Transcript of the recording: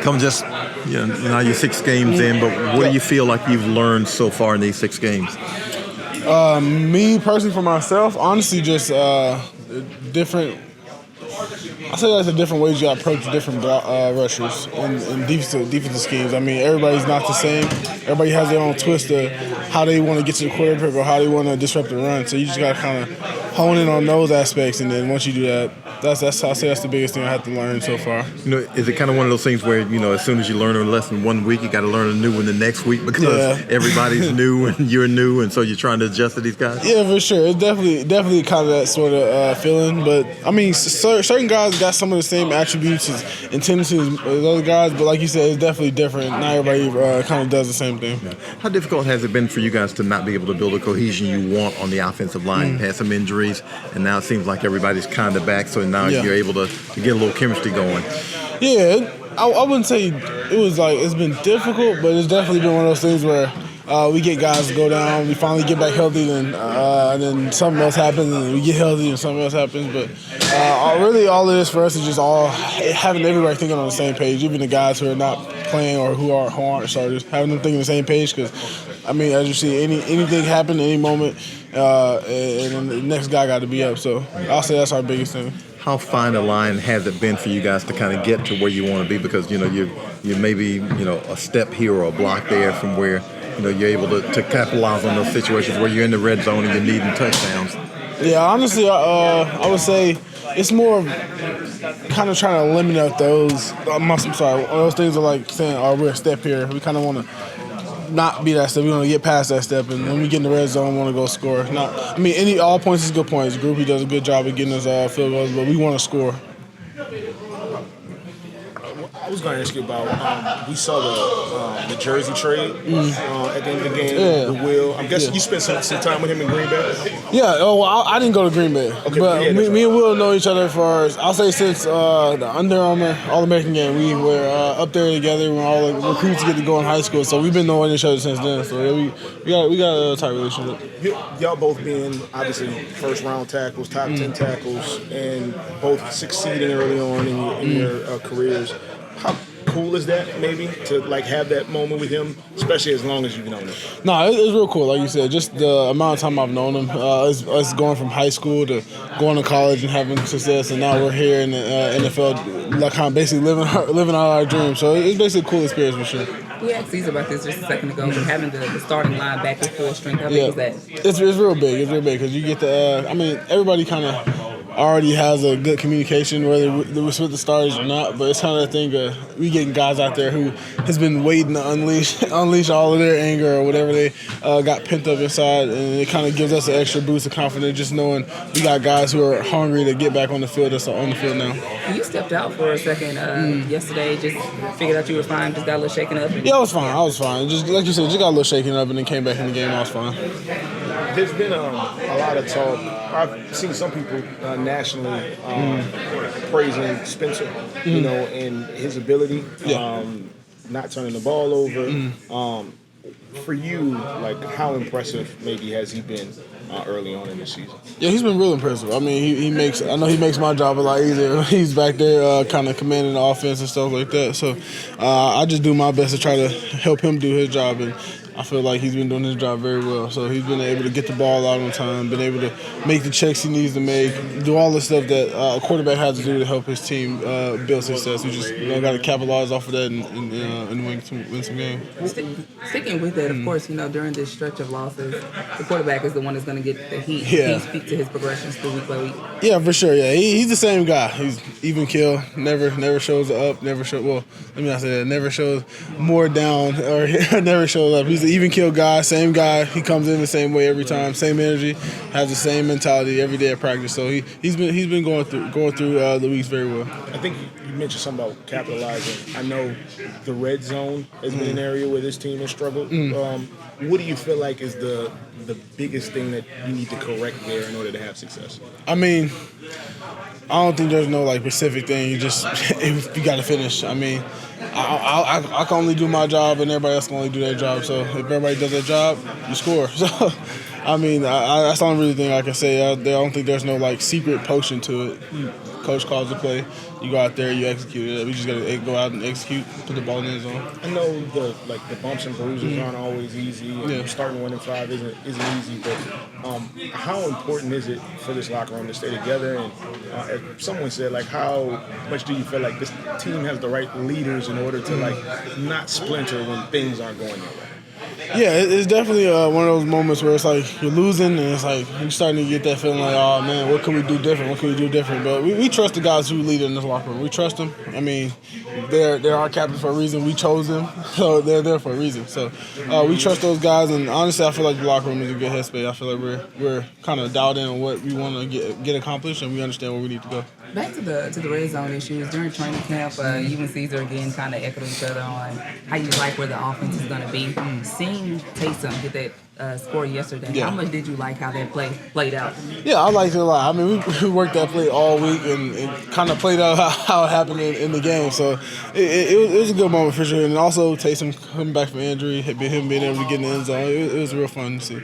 Come just, now you're 6 games in, but what do you feel like you've learned so far in these 6 games? Me personally, for myself, honestly, just different. I say that's the different ways you got to approach different rushers and defensive schemes. I mean, everybody's not the same. Everybody has their own twist of how they want to get to the quarterback or how they want to disrupt the run. So you just got to kind of hone in on those aspects, and then once you do that, that's I say that's the biggest thing I have to learn so far. Is it kind of one of those things where as soon as you learn a lesson one week, you got to learn a new one the next week because everybody's new and you're new, and so you're trying to adjust to these guys? Yeah, for sure. It's definitely kind of that sort of feeling. But I mean, certain guys got some of the same attributes and tendencies as other guys, but like you said, it's definitely different. Not everybody kind of does the same thing. How difficult has it been for you guys to not be able to build the cohesion you want on the offensive line? You've had some injuries, and now it seems like everybody's kind of back, so now you're able to get a little chemistry going. Yeah, I wouldn't say it's been difficult, but it's definitely been one of those things where we get guys to go down, we finally get back healthy, and then something else happens, and we get healthy, and something else happens. But really, all of this for us is just all having everybody thinking on the same page, even the guys who are not playing or who aren't starters, having them thinking on the same page. Because, I mean, as you see, anything happen at any moment, and the next guy got to be up. So I'll say that's our biggest thing. How fine a line has it been for you guys to kind of get to where you want to be? Because you maybe a step here or a block there from where you're able to capitalize on those situations where you're in the red zone and you're needing touchdowns. Yeah, honestly, I would say it's more kind of trying to eliminate those. Those things are like saying, "Oh, we're a step here." We kind of want to not be that step. We want to get past that step, and when we get in the red zone, we want to go score. All points is good points. Groupie does a good job of getting us field goals, but we want to score. I was going to ask you about, we saw the jersey trade at the end of the game, the Will. I'm guessing you spent some time with him in Green Bay? Yeah, I didn't go to Green Bay. Okay, but me and Will know each other I'll say since the Under Armour All-American game. We were up there together when all the recruits get to go in high school, so we've been knowing each other since then. So we got a tight relationship. Y'all both being, obviously, first-round tackles, top 10 tackles, and both succeeding early on in your careers. How cool is that, maybe, to have that moment with him, especially as long as you've known him? No, it's real cool. Like you said, just the amount of time I've known him. Us going from high school to going to college and having success, and now we're here in the NFL, kind of basically living out our dreams. So it's basically a cool experience for sure. We asked Caesar about this just a second ago, but having the starting line back in full strength, how big is that? It's real big. It's real big because you get everybody kind of already has a good communication, whether it's with the starters or not. But it's kind of that thing we getting guys out there who has been waiting to unleash all of their anger or whatever they got pent up inside, and it kind of gives us an extra boost of confidence just knowing we got guys who are hungry to get back on the field. That's on the field now. You stepped out for a second yesterday, just figured out you were fine, just got a little shaken up. Yeah, I was fine. Just like you said, just got a little shaken up and then came back in the game. I was fine. There's been a lot of talk. I've seen some people nationally praising Spencer, and his ability, not turning the ball over. For you, how impressive maybe has he been early on in the season? Yeah, he's been real impressive. I mean, I know he makes my job a lot easier. He's back there kind of commanding the offense and stuff like that. So I just do my best to try to help him do his job, and I feel like he's been doing his job very well. So he's been able to get the ball out on time, been able to make the checks he needs to make, do all the stuff that a quarterback has to do to help his team build success. We just got to capitalize off of that and win some games. Sticking with it, of course, during this stretch of losses, the quarterback is the one that's going to get the heat. Yeah. Can you speak to his progressions through week by week? Yeah, for sure. Yeah, he's the same guy. He's even kill, never shows up, never shows more down or never shows up. He's an even kill guy, same guy. He comes in the same way every time, same energy, has the same mentality every day at practice. So he's been going through the weeks very well. I think you mentioned something about capitalizing. I know the red zone has been an area where this team has struggled. What do you feel like is the biggest thing that you need to correct there in order to have success? I mean, I don't think there's no specific thing. You got to finish. I mean, I can only do my job, and everybody else can only do their job. So if everybody does their job, you score. So, I mean, that's the only really thing I can say. I don't think there's no secret potion to it. Coach calls the play. You go out there, you execute it. We just got to go out and execute, put the ball in the end zone. I know the bumps and bruises aren't always easy. And starting 1-5 isn't easy. But how important is it for this locker room to stay together? And as someone said, like, how much do you feel like this team has the right leaders in order to not splinter when things aren't going their way? Yeah, it's definitely one of those moments where it's like you're losing and it's like you're starting to get that feeling like, oh man, what can we do different? What can we do different? But we trust the guys who lead in this locker room. We trust them. I mean, they're our captains for a reason. We chose them, so they're there for a reason. So we trust those guys, and honestly, I feel like the locker room is a good headspace. I feel like we're kind of dialed in on what we want to get accomplished, and we understand where we need to go. Back to the red zone issues during training camp, you and Caesar again kind of echoed each other on how you like where the offense is going to be. Seeing Taysom get that score yesterday, how much did you like how that played out? Yeah, I liked it a lot. I mean, we worked that play all week and kind of played out how it happened in the game. So it was a good moment for sure. And also Taysom coming back from injury, him being able to get in the end zone, it was real fun to see.